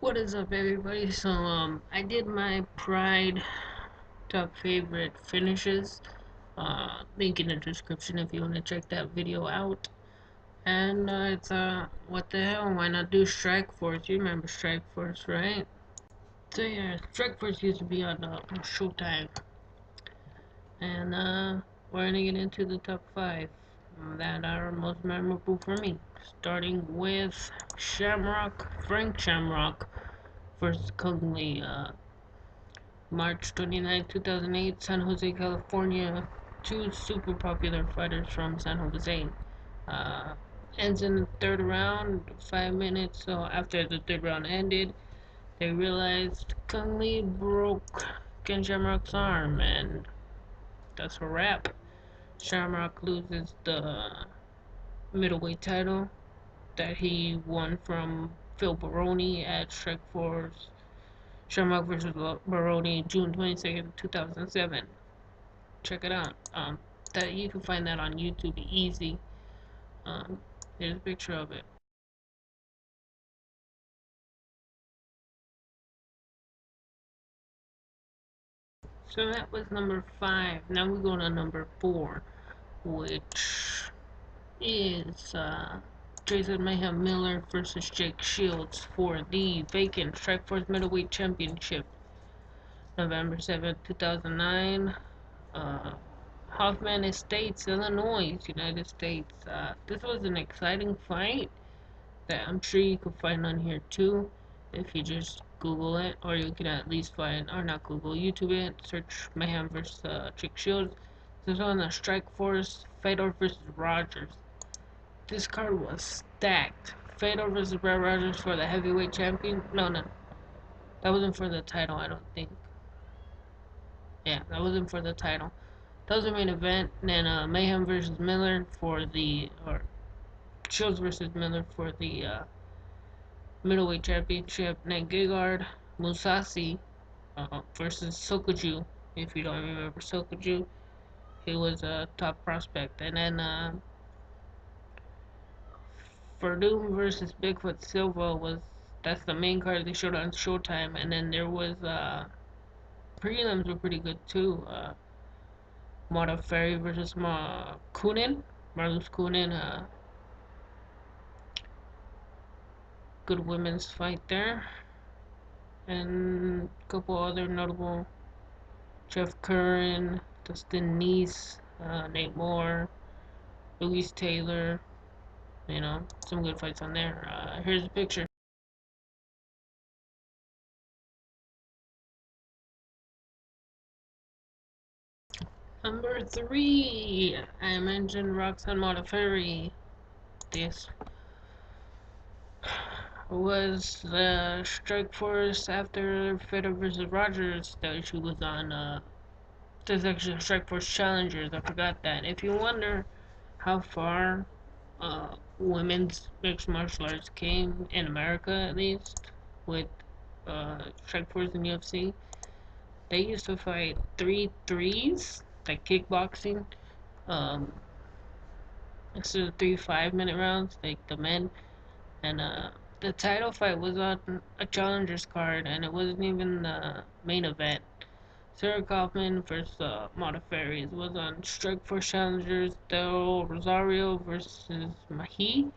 What is up, everybody? So, I did my Pride top favorite finishes. Link in the description if you want to check that video out. And it's what the hell? Why not do Strikeforce? You remember Strikeforce, right? So yeah, Strikeforce used to be on Showtime, and we're gonna get into the top five that are most memorable for me. Starting with Frank Shamrock versus Kung Lee. March 29, 2008, San Jose, California. Two super popular fighters from San Jose. Uh, Ends in the third round, 5 minutes. So after the third round ended, they realized Kung Lee broke Ken Shamrock's arm, and that's a wrap. Shamrock loses the middleweight title that he won from Phil Baroni at Strikeforce. Shamrock versus Baroni, June 22nd, 2007. Check it out. That you can find that on YouTube easy. Um, Here's a picture of it. So that was number five. Now we're going to number four, which is Jason Mayhem Miller versus Jake Shields for the vacant Strikeforce Middleweight Championship, November 7th, 2009. Uh, Hoffman Estates, Illinois, United States. This was an exciting fight that I'm sure you can find on here too if you just Google it, or you can at least find, or not Google, YouTube it, search Mayhem vs. Chick Shields. This is on the Strikeforce, Fedor vs. Rogers. This card was stacked. Fedor vs. Brad Rogers for the heavyweight champion. No, that wasn't for the title, I don't think. Yeah, that wasn't for the title. That was the main event. And then Mayhem versus Miller for the, or Shields versus Miller for the middleweight championship. Then Gegard Mousasi versus Sokoju. If you don't remember Sokoju, he was a top prospect. And then Verdum versus Bigfoot Silva was that's the main card they showed on Showtime. And then there was prelims were pretty good too. Modafferi versus Kunin, Marlus Kunin. Good women's fight there, and a couple other notable: Jeff Curran, Dustin Neese, Nate Moore, Louise Taylor. You know, some good fights on there. Here's a picture. Number three, I mentioned Roxanne Modafferi. This was the Strikeforce after Fedor versus Rogers that she was on. There's actually Strikeforce Challengers. I forgot that. If you wonder how far women's mixed martial arts came in America, at least with Strikeforce and UFC, they used to fight 3 3s, like kickboxing, um, instead of 3 5-minute rounds, like the men. And the title fight was on a challengers card, and it wasn't even the main event. Sarah Kaufman versus Modafferi was on Strikeforce Challengers. Del Rosario versus Mahe.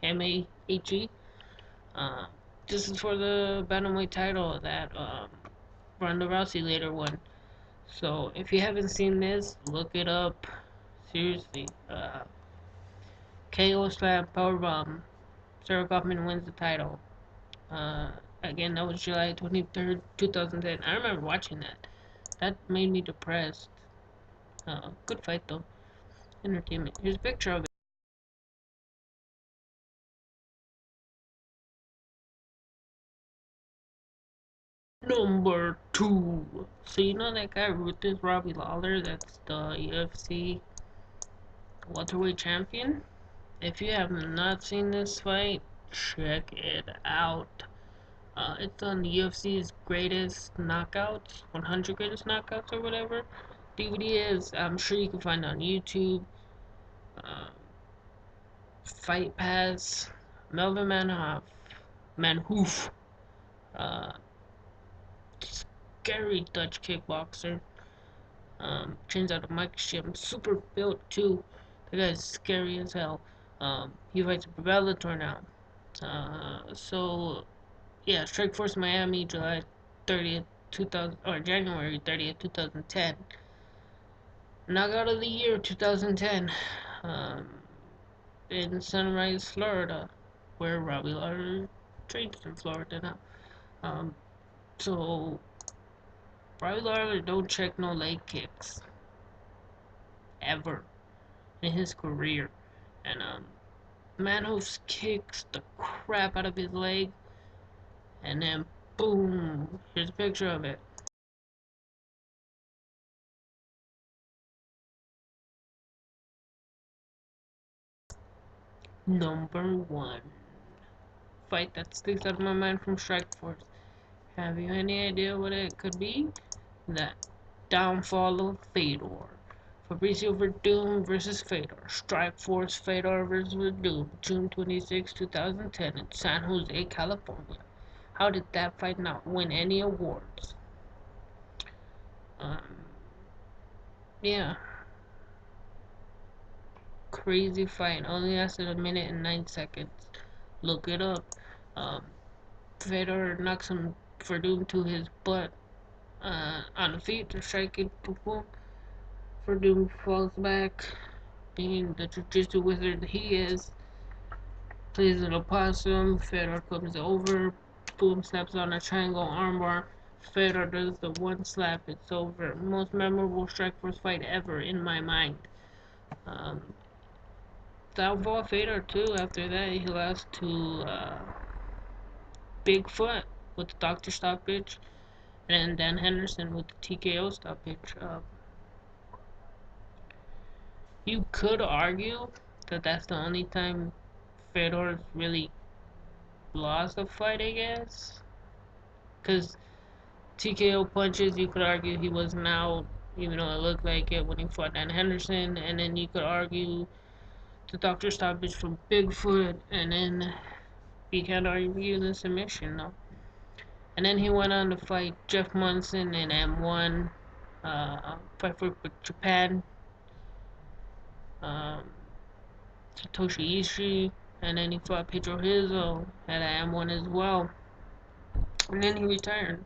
Uh, this is for the bantamweight title that Ronda Rousey later won. So if you haven't seen this, look it up. Seriously. KO slam powerbomb. Sarah Kaufman wins the title. Uh, Again, that was July 23rd, 2010. I remember watching that. That made me depressed. Good fight though. Entertainment. Here's a picture of it. Number two. So you know that guy Ruthless Robbie Lawler? That's the UFC welterweight champion. If you have not seen this fight, check it out. It's on the UFC's greatest knockouts, 100 greatest knockouts or whatever. DVD is, I'm sure you can find it on YouTube. Uh, Fight Pass, Melvin Manhoof, scary Dutch kickboxer. Trains out of Mike's gym. Super built too. The guy's scary as hell. He fights for Bellator now. So yeah, Strikeforce Miami, July 30th, 2000 or January 30th, 2010. Knockout of the year 2010. Um, in Sunrise, Florida, where Robbie Lawler trains in Florida now. Um, so Robbie Lawler don't check no leg kicks ever in his career, and Manhoef kicks the crap out of his leg, and then boom, here's a picture of it. Number one fight that sticks out of my mind from Strikeforce. Have you any idea what it could be? The downfall of Fedor. Fabricio Verdum versus Fedor. Strikeforce Fedor versus Verdum. June 26, 2010 in San Jose, California. How did that fight not win any awards? Um, yeah. Crazy fight. Only lasted a minute and 9 seconds. Look it up. Um, Fedor knocks him Verdum to his butt on the feet to strike it. Boom. Verdum falls back, being the jiu-jitsu wizard he is. Plays an opossum. Fedor comes over. Boom, snaps on a triangle armbar. Fedor does the one slap. It's over. Most memorable Strikeforce fight ever in my mind. Um, Downfall Fedor too. After that, he lost to Bigfoot with the Doctor stoppage, and Dan Henderson with the TKO stoppage. You could argue that that's the only time Fedor's really lost a fight, I guess. Because TKO punches, you could argue he wasn't out, even though it looked like it when he fought Dan Henderson. And then you could argue the Doctor stoppage from Bigfoot, and then you can't argue the submission, no. And then he went on to fight Jeff Munson in M1, fight for Japan, um, Satoshi Ishii, and then he fought Pedro Rizzo at M1 as well. And then he retired.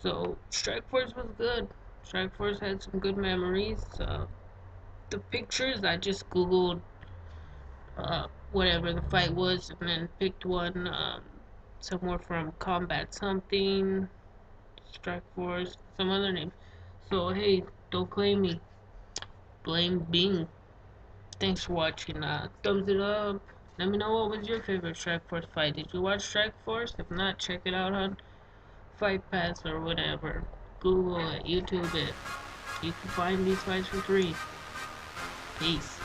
So Strikeforce was good. Strikeforce had some good memories. The pictures, I just googled whatever the fight was and then picked one somewhere from Combat Something, Strikeforce, some other name. So hey, don't claim me. Blame Bing. Thanks for watching. Thumbs it up. Let me know what was your favorite Strikeforce fight. Did you watch Strikeforce? If not, check it out on Fight Pass or whatever. Google it, YouTube it. You can find these fights for free. Peace.